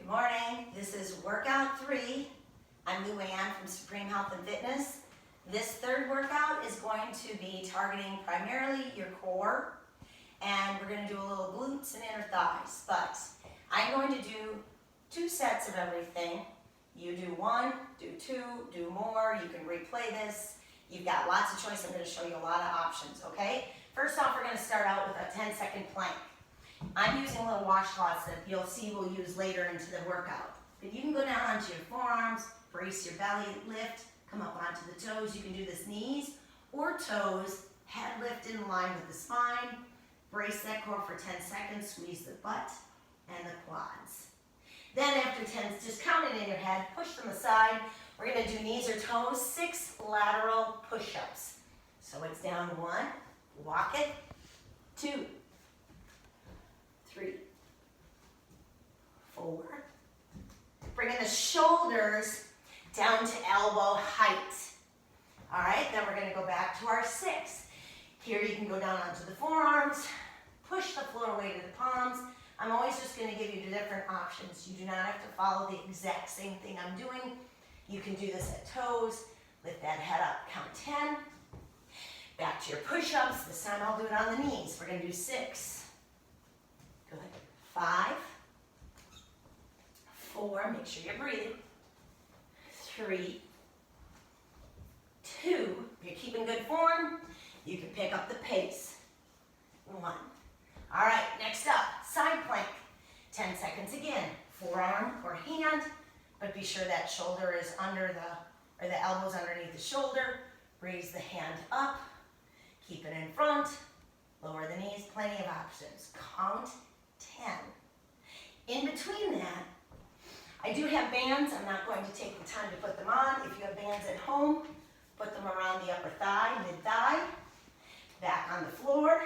Good morning. This is workout 3. I'm Luanne from Supreme Health and Fitness. This third workout is going to be targeting primarily your core, and we're going to do a little glutes and inner thighs. But I'm going to do 2 sets of everything. You do 1, do 2, do more. You can replay this. You've got lots of choice. I'm going to show you a lot of options, okay? First off, we're going to start out with a 10-second plank. I'm using little washcloths that you'll see we'll use later into the workout. But you can go down onto your forearms, brace your belly, lift, come up onto the toes. You can do this knees or toes, head lift in line with the spine. Brace that core for 10 seconds, squeeze the butt and the quads. Then after 10, just count it in your head, push from the side. We're going to do knees or toes, 6 lateral push-ups. So it's down 1, walk it, 2, 3, 4. Bringing the shoulders down to elbow height. All right, then we're going to go back to our 6. Here you can go down onto the forearms, push the floor away to the palms. I'm always just going to give you the different options. You do not have to follow the exact same thing I'm doing. You can do this at toes. Lift that head up, count 10. Back to your push-ups. This time I'll do it on the knees. We're going to do 6. Good. 5, 4, make sure you're breathing. 3, 2, if you're keeping good form, you can pick up the pace. 1. All right, next up, side plank. 10 seconds again. Forearm or hand, but be sure that shoulder is under the elbows underneath the shoulder. Raise the hand up. Keep it in front. Lower the knees, plenty of options. Count 10. In between that, I do have bands. I'm not going to take the time to put them on. If you have bands at home, put them around the upper thigh, mid-thigh. Back on the floor,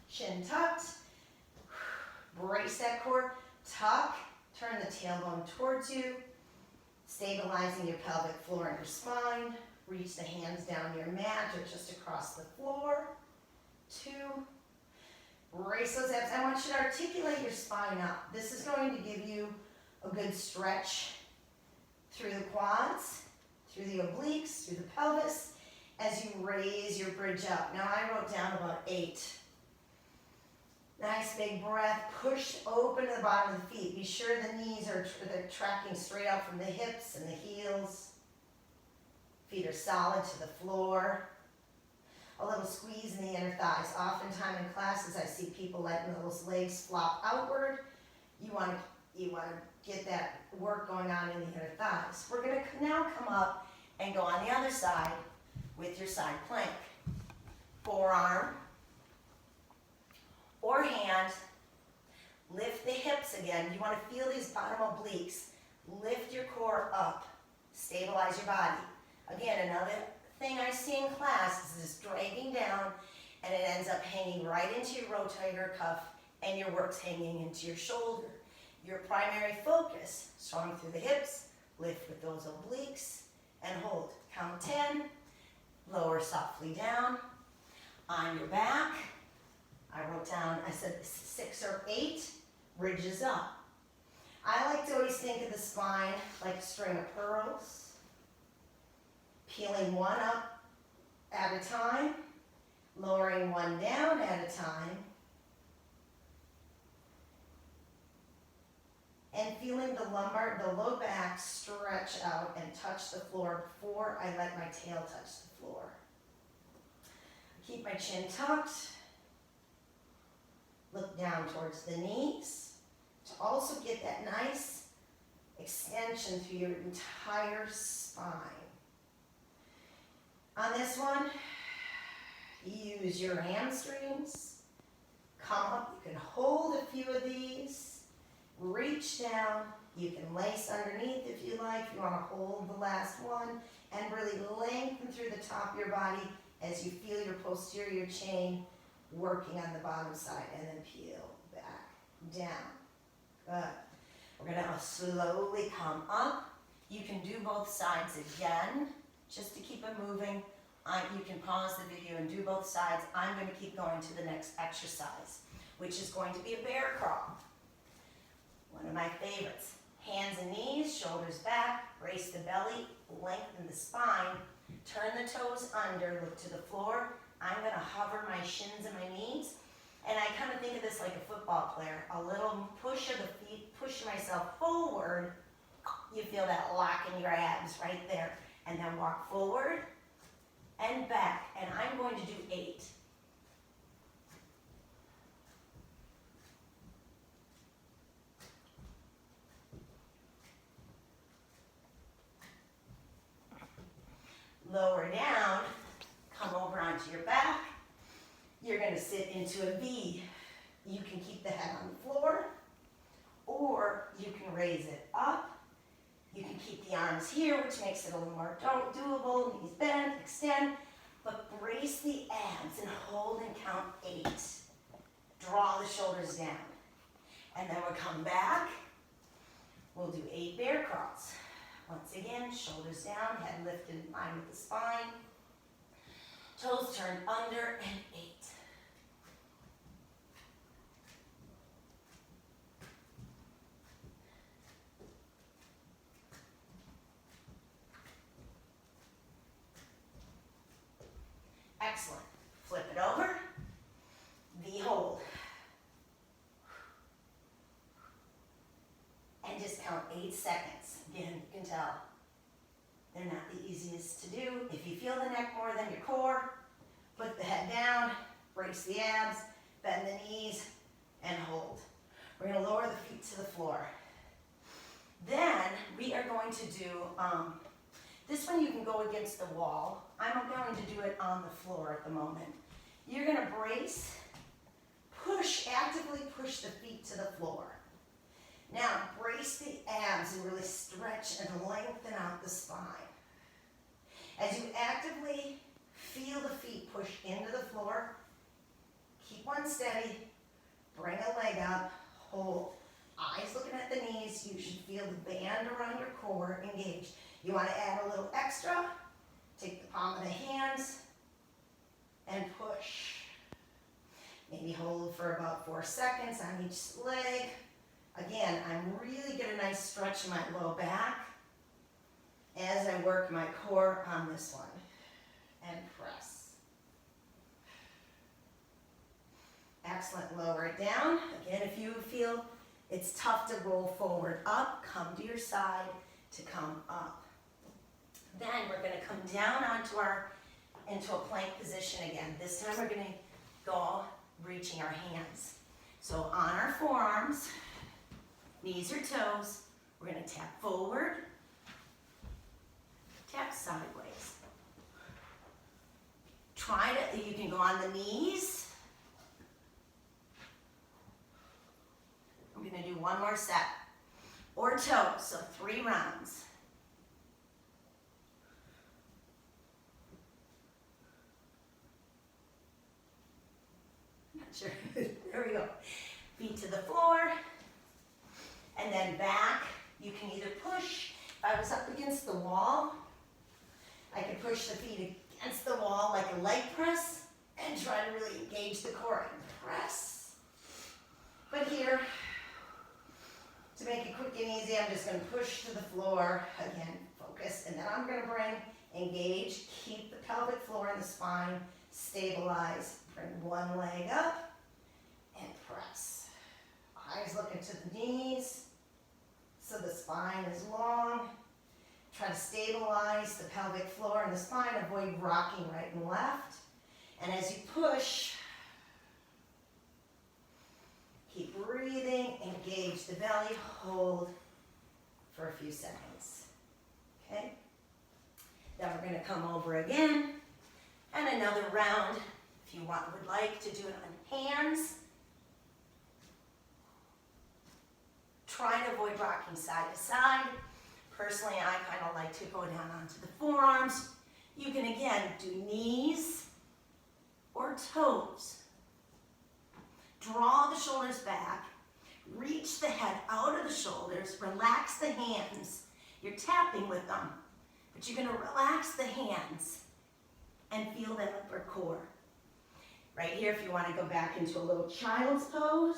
chin tucked. Brace that core, tuck. Turn the tailbone towards you. Stabilizing your pelvic floor and your spine. Reach the hands down your mat or just across the floor. 2. Brace those abs. I want you to articulate your spine up. This is going to give you a good stretch through the quads, through the obliques, through the pelvis, as you raise your bridge up. Now I wrote down about 8. Nice big breath. Push open to the bottom of the feet. Be sure the knees are tracking straight out from the hips and the heels. Feet are solid to the floor. A little squeeze in the inner thighs. Oftentimes in classes I see people letting those legs flop outward. You want to get that work going on in the inner thighs. We're going to now come up and go on the other side with your side plank. Forearm or hand. Lift the hips again. You want to feel these bottom obliques. Lift your core up. Stabilize your body. Again, another thing I see in class is this dragging down, and it ends up hanging right into your rotator cuff, and your work's hanging into your shoulder. Your primary focus, strong through the hips, lift with those obliques, and hold. Count 10, lower softly down. On your back, I wrote down, I said 6 or 8, ridges up. I like to always think of the spine like a string of pearls. Peeling one up at a time, lowering one down at a time, and feeling the lumbar, the low back stretch out and touch the floor before I let my tail touch the floor. Keep my chin tucked. Look down towards the knees to also get that nice extension through your entire spine. On this one, use your hamstrings. Come up. You can hold a few of these. Reach down. You can lace underneath if you like. You want to hold the last one and really lengthen through the top of your body as you feel your posterior chain working on the bottom side, and then peel back down. Good. We're going to slowly come up. You can do both sides again. Just to keep it moving, you can pause the video and do both sides. I'm going to keep going to the next exercise, which is going to be a bear crawl. One of my favorites. Hands and knees, shoulders back, brace the belly, lengthen the spine, turn the toes under, look to the floor. I'm gonna hover my shins and my knees, and I kind of think of this like a football player. A little push of the feet, push myself forward. You feel that lock in your abs right there. And then walk forward and back, and I'm going to do 8. Lower down, come over onto your back. You're going to sit into a V. You can keep the head on the floor, or you can raise it up. You can keep the arms here, which makes it a little more doable. Knees bent, extend, but brace the abs and hold and count 8. Draw the shoulders down. And then we'll come back. We'll do 8 bear crawls. Once again, shoulders down, head lifted in line with the spine. Toes turned under, and 8. Excellent. Flip it over. V hold. And just count 8 seconds. Again, you can tell they're not the easiest to do. If you feel the neck more than your core, put the head down, brace the abs, bend the knees, and hold. We're going to lower the feet to the floor. Then we are going to do, this one you can go against the wall. I'm going to do it on the floor at the moment. You're going to brace, push, actively push the feet to the floor. Now, brace the abs and really stretch and lengthen out the spine. As you actively feel the feet push into the floor, keep one steady, bring a leg up, hold. Eyes looking at the knees. You should feel the band around your core engaged. You want to add a little extra. Take the palm of the hands and push. Maybe hold for about 4 seconds on each leg. Again, I'm really getting a nice stretch in my low back as I work my core on this one. And press. Excellent. Lower it down. Again, if you feel it's tough to roll forward up, come to your side to come up. Then we're going to come down into a plank position again. This time we're going to go reaching our hands. So on our forearms, knees or toes, we're going to tap forward, tap sideways. You can go on the knees. I'm going to do one more set. Or toes, so 3 rounds. Not sure. There we go. Feet to the floor. And then back. You can either push. If I was up against the wall, I could push the feet against the wall like a leg press and try to really engage the core and press. But here, to make it quick and easy, I'm just going to push to the floor. Again, focus. And then I'm going to bring, engage, keep the pelvic floor and the spine, stabilize. Bring one leg up and press. Eyes looking to the knees so the spine is long. Try to stabilize the pelvic floor and the spine. Avoid rocking right and left. And as you push, keep breathing, engage the belly, hold for a few seconds. Okay? Then we're going to come over again and another round. If you would like to do it on hands, try to avoid rocking side to side. Personally, I kind of like to go down onto the forearms. You can again do knees or toes. Draw the shoulders back, reach the head out of the shoulders, relax the hands. You're tapping with them, but you're going to relax the hands and feel that upper core. Right here, if you want to go back into a little child's pose,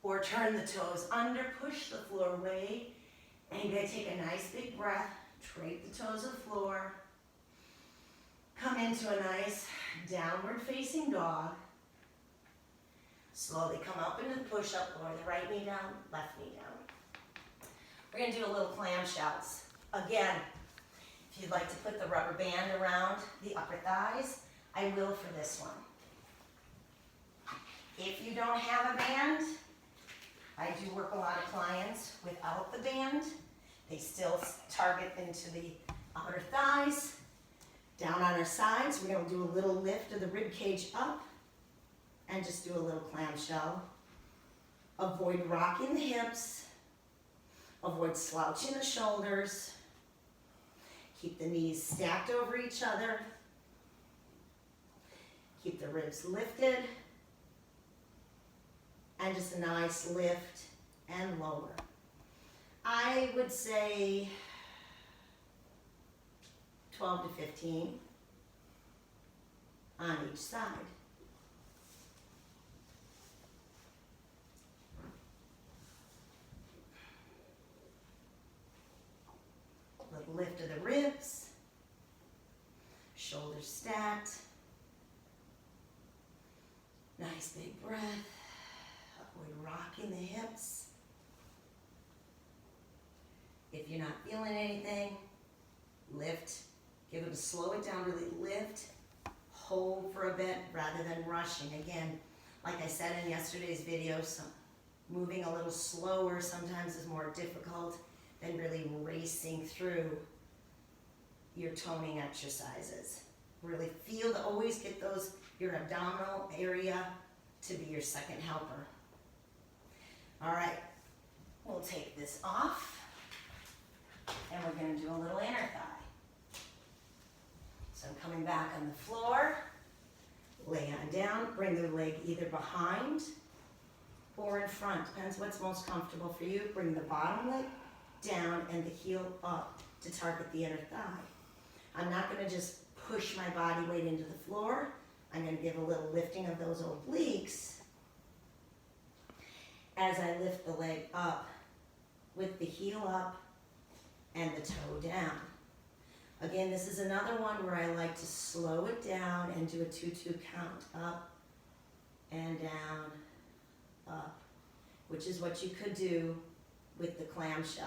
Or turn the toes under, push the floor away, and you're gonna take a nice big breath, drape the toes to the floor, come into a nice downward facing dog. Slowly come up into the push-up, lower the right knee down, left knee down. We're gonna do a little clamshells. Again, if you'd like to put the rubber band around the upper thighs, I will for this one. If you don't have a band, I do work a lot of clients without the band. They still target into the outer thighs. Down on our sides, we're gonna do a little lift of the rib cage up and just do a little clamshell. Avoid rocking the hips. Avoid slouching the shoulders. Keep the knees stacked over each other. Keep the ribs lifted. And just a nice lift and lower. I would say 12 to 15 on each side. Little lift of the ribs, shoulders stacked. Nice big breath. Avoid rocking the hips. If you're not feeling anything, lift. Give it a slow it down, really lift. Hold for a bit rather than rushing. Again, like I said in yesterday's video, moving a little slower sometimes is more difficult than really racing through your toning exercises. Really feel to always get your abdominal area to be your second helper. All right, we'll take this off and we're gonna do a little inner thigh. So I'm coming back on the floor, lay on down, bring the leg either behind or in front, depends what's most comfortable for you. Bring the bottom leg down and the heel up to target the inner thigh. I'm not gonna just push my body weight into the floor. I'm gonna give a little lifting of those obliques as I lift the leg up with the heel up and the toe down. Again, this is another one where I like to slow it down and do a 2-2 count, up and down, up, which is what you could do with the clamshell.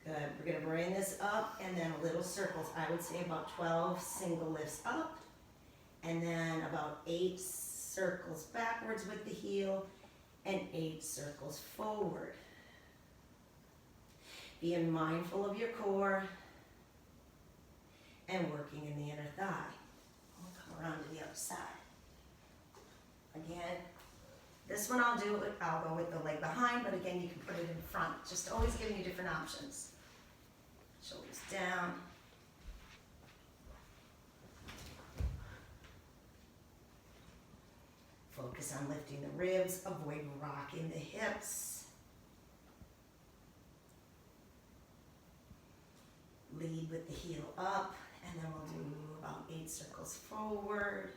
Good, we're gonna bring this up and then little circles. I would say about 12 single lifts up and then about 8 circles backwards with the heel and 8 circles forward. Being mindful of your core and working in the inner thigh. We'll come around to the other side. Again, this one I'll go with the leg behind, but again, you can put it in front. Just always giving you different options. Shoulders down. Focus on lifting the ribs, avoid rocking the hips. Lead with the heel up, and then we'll do about 8 circles forward.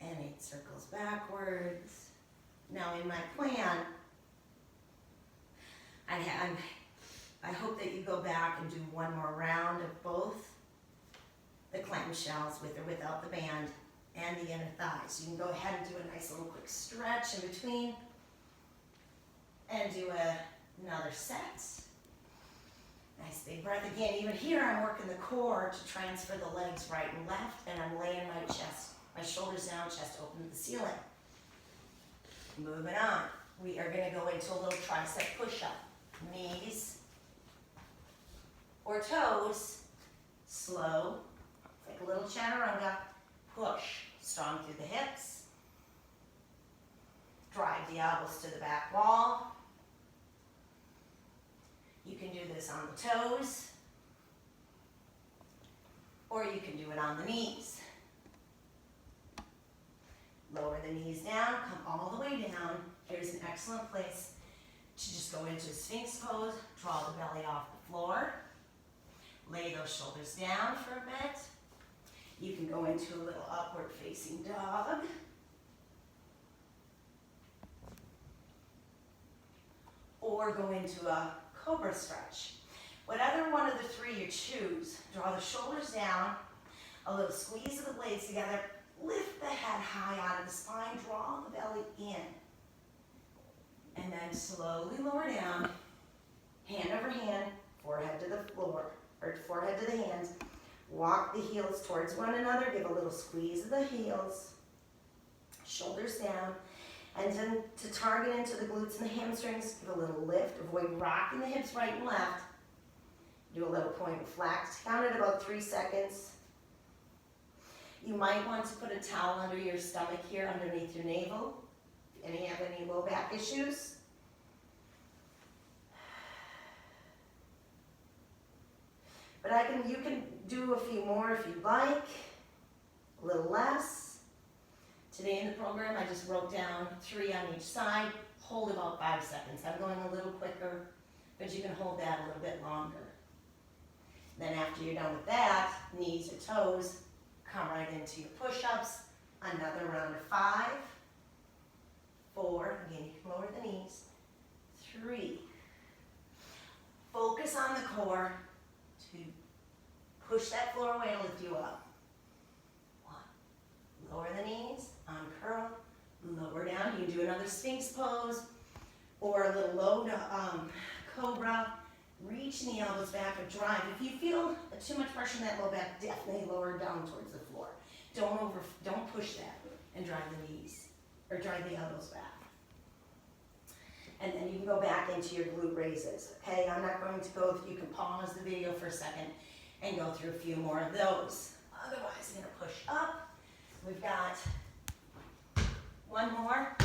And 8 circles backwards. Now in my plan, I hope that you go back and do one more round of both the clamshells with or without the band and the inner thighs. You can go ahead and do a nice little quick stretch in between and do another set. Nice big breath. Again, even here I'm working the core to transfer the legs right and left, and I'm laying my shoulders down, chest open to the ceiling. Moving on. We are going to go into a little tricep push-up. Knees or toes, slow, like a little chaturanga, push, strong through the hips. Drive the elbows to the back wall. You can do this on the toes, or you can do it on the knees. Lower the knees down, come all the way down. Here's an excellent place to just go into Sphinx pose, draw the belly off the floor. Lay those shoulders down for a bit. You can go into a little upward facing dog. Or go into a cobra stretch. Whatever one of the three you choose, draw the shoulders down, a little squeeze of the blades together, lift the head high out of the spine, draw the belly in. And then slowly lower down, hand over hand, forehead to the floor, or forehead to the hands. Walk the heels towards one another, give a little squeeze of the heels, shoulders down, and then to target into the glutes and the hamstrings, give a little lift, avoid rocking the hips right and left. Do a little point and flex, count it about 3 seconds. You might want to put a towel under your stomach here, underneath your navel, if you have any low back issues. But you can do a few more if you'd like, a little less. Today in the program, I just wrote down 3 on each side. Hold about 5 seconds. I'm going a little quicker, but you can hold that a little bit longer. Then after you're done with that, knees or toes, come right into your push-ups. Another round of 5, 4, again, you can lower the knees, 3. Focus on the core. 2. Push that floor away to lift you up. 1. Lower the knees, uncurl, lower down. You can do another Sphinx pose or a little low cobra. Reach the elbows back or drive. If you feel too much pressure in that low back, definitely lower down towards the floor. Don't push that and drive the knees or drive the elbows back. And then you can go back into your glute raises. Okay, I'm not going to go, you can pause the video for a second and go through a few more of those. Otherwise, I'm gonna push up. We've got one more.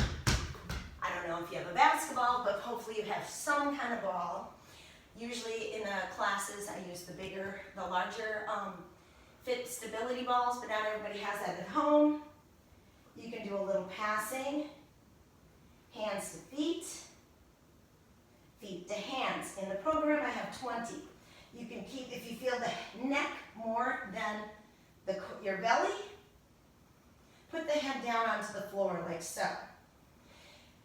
I don't know if you have a basketball, but hopefully you have some kind of ball. Usually in classes, I use the larger fit stability balls, but not everybody has that at home. You can do a little passing, hands to feet, feet to hands. In the program, I have 20. You can keep, if you feel the neck more than your belly, put the head down onto the floor like so.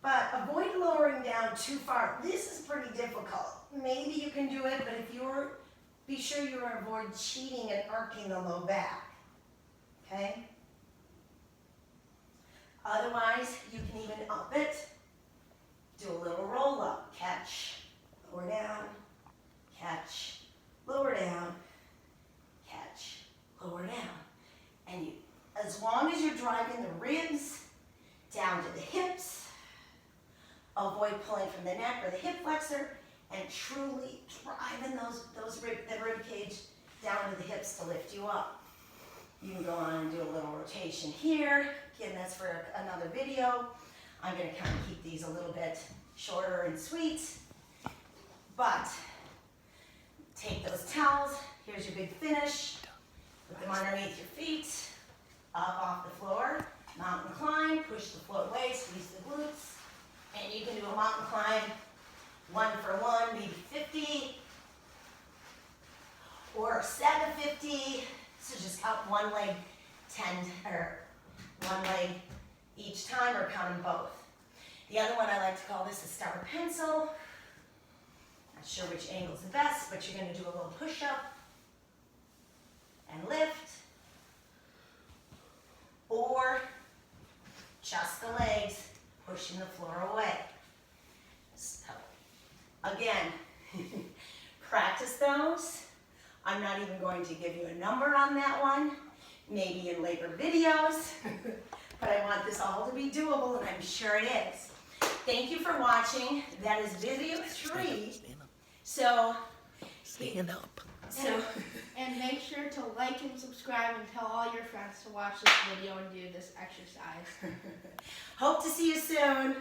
But avoid lowering down too far. This is pretty difficult. Maybe you can do it, but be sure you avoid cheating and arcing the low back. Okay? Otherwise, you can even up it. Do a little roll up. Catch, lower down, catch, lower down, catch, lower down. And as long as you're driving the ribs down to the hips, avoid pulling from the neck or the hip flexor, and truly driving the rib cage down to the hips to lift you up. You can go on and do a little rotation here. Again, that's for another video. I'm going to kind of keep these a little bit shorter and sweet. But take those towels. Here's your big finish. Put them underneath your feet, up off the floor. Mountain climb, push the floor away, squeeze the glutes. And you can do a mountain climb, 1 for 1, maybe 50, or a set of 50. So just count one leg each time, or count them both. The other one I like to call this a star pencil. Not sure which angle is the best, but you're going to do a little push-up and lift, or just the legs, pushing the floor away. So, again, practice those. I'm not even going to give you a number on that one, maybe in later videos, but I want this all to be doable, and I'm sure it is. Thank you for watching. That is video 3. So, stand up. And make sure to like and subscribe and tell all your friends to watch this video and do this exercise. Hope to see you soon.